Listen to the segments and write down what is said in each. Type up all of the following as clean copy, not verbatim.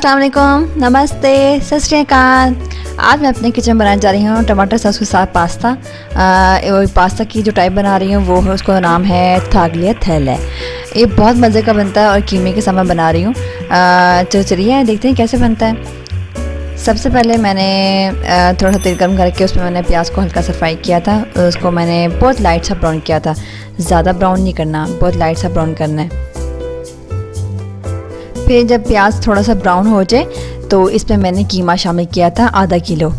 अस्सलाम वालेकुम, नमस्ते, सत श्री अकाल। आज मैं अपने किचन बनाने जा रही हूँ टमाटर सॉस के साथ पास्ता। पास्ता की जो टाइप बना रही हूँ वो है, उसका नाम है थागलियाथेले। ये बहुत मज़े का बनता है और कीमे के साथ मैं बना रही हूँ। तो चलिए देखते हैं कैसे बनता है। सबसे पहले मैंने थोड़ा सा तेल गर्म करके उसमें मैंने प्याज को हल्का सा फ्राई किया था। उसको मैंने बहुत लाइट सा ब्राउन किया था, ज़्यादा ब्राउन नहीं करना, बहुत लाइट सा ब्राउन करना है। फिर जब प्याज थोड़ा सा ब्राउन हो जाए तो इसमें मैंने कीमा शामिल किया था आधा किलो।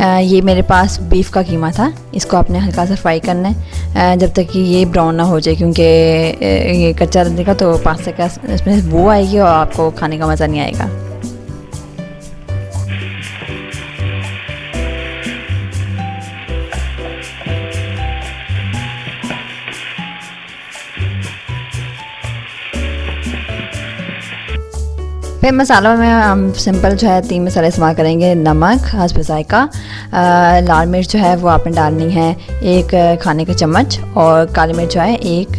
ये मेरे पास बीफ का कीमा था। इसको आपने हल्का सा फ्राई करना है जब तक कि ये ब्राउन ना हो जाए, क्योंकि ये कच्चा रहेगा तो पास्ता का इसमें बू आएगी और आपको खाने का मज़ा नहीं आएगा। फिर मसालों में हम सिंपल जो है 3 मसाले इस्तेमाल करेंगे। नमक हस्ब ज़ायका, लाल मिर्च जो है वो आपने डालनी है 1 खाने का चम्मच, और काली मिर्च जो है 1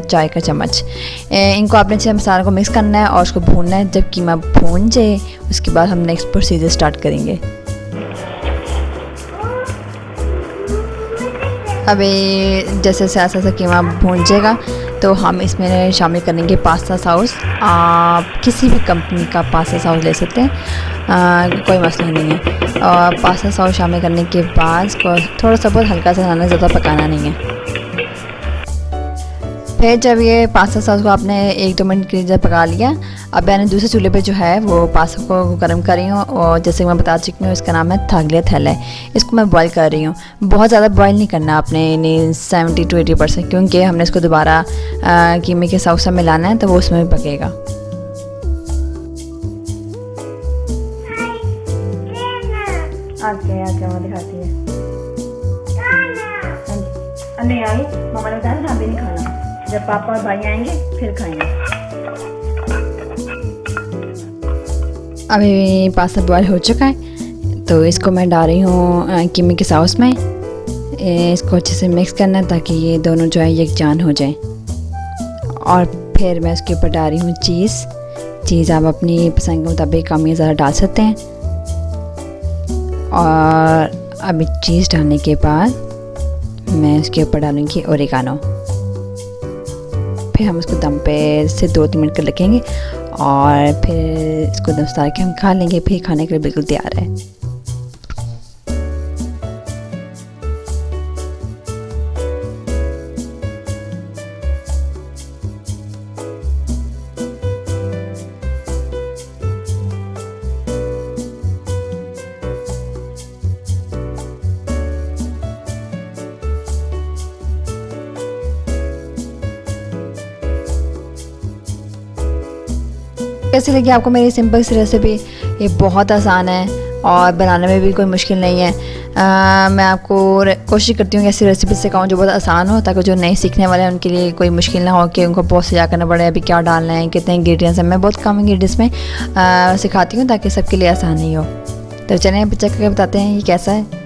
चाय का चम्मच। इनको आपने अच्छे मसालों को मिक्स करना है और उसको भूनना है। जब कीमा भून जाए उसके बाद हम नेक्स्ट प्रोसीजर स्टार्ट करेंगे। अभी जैसे ऐसा कीमा भून जाएगा तो हम इसमें शामिल करेंगे पास्ता सॉस। आप किसी भी कंपनी का पास्ता सॉस ले सकते हैं, कोई मसला नहीं है। और पास्ता सॉस शामिल करने के बाद थोड़ा सा बहुत हल्का सा डालना, ज़्यादा पकाना नहीं है। फिर जब ये पास्ता सॉस को आपने 1-2 मिनट के लिए पका लिया, अब मैंने दूसरे चूल्हे पे जो है वो पास्ता को गर्म कर रही हूँ, और जैसे मैं बता चुकी हूँ इसका नाम है थागलियाथेले। इसको मैं बॉईल कर रही हूँ। बहुत ज़्यादा बॉईल नहीं करना आपने, 70 to 80%, क्योंकि हमने इसको दोबारा कीमे के सॉस में मिलाना है तो वो उसमें भी पकेगा। आके मैं दिखाती है। नहीं आई, मामा ने बताया था अभी नहीं खाना, जब पापा और भाई आएंगे फिर खाएंगे। अभी पास्ता बॉयल हो चुका है तो इसको मैं डाल रही हूँ कीमे के सॉस में। इसको अच्छे से मिक्स करना है ताकि ये दोनों जो है यकजान हो जाए। और फिर मैं उसके ऊपर डाल रही हूँ चीज़ आप अपनी पसंद के मुताबिक कम या ज़्यादा डाल सकते हैं। और अभी चीज़ डालने के बाद मैं उसके ऊपर डालूँगी ओरिगानो। फिर हम उसको दम पे से 2-3 मिनट कर रखेंगे और फिर इसको दम से के हम खा लेंगे। फिर खाने के लिए बिल्कुल तैयार है। कैसी लगी आपको मेरी सिंपल सी रेसिपी? ये बहुत आसान है और बनाने में भी कोई मुश्किल नहीं है। मैं आपको कोशिश करती हूँ कि ऐसी रेसिपी सिखाऊँ जो बहुत आसान हो, ताकि जो नए सीखने वाले हैं उनके लिए कोई मुश्किल ना हो कि उनको बहुत सजा करना पड़े अभी क्या डालना है, कितने इंग्रेडिएंट्स हैं। मैं बहुत कम इंग्रेडिएंट्स में सिखाती हूँ ताकि सबके लिए आसानी हो। तो चलिए चेक करके बताते हैं ये कैसा है।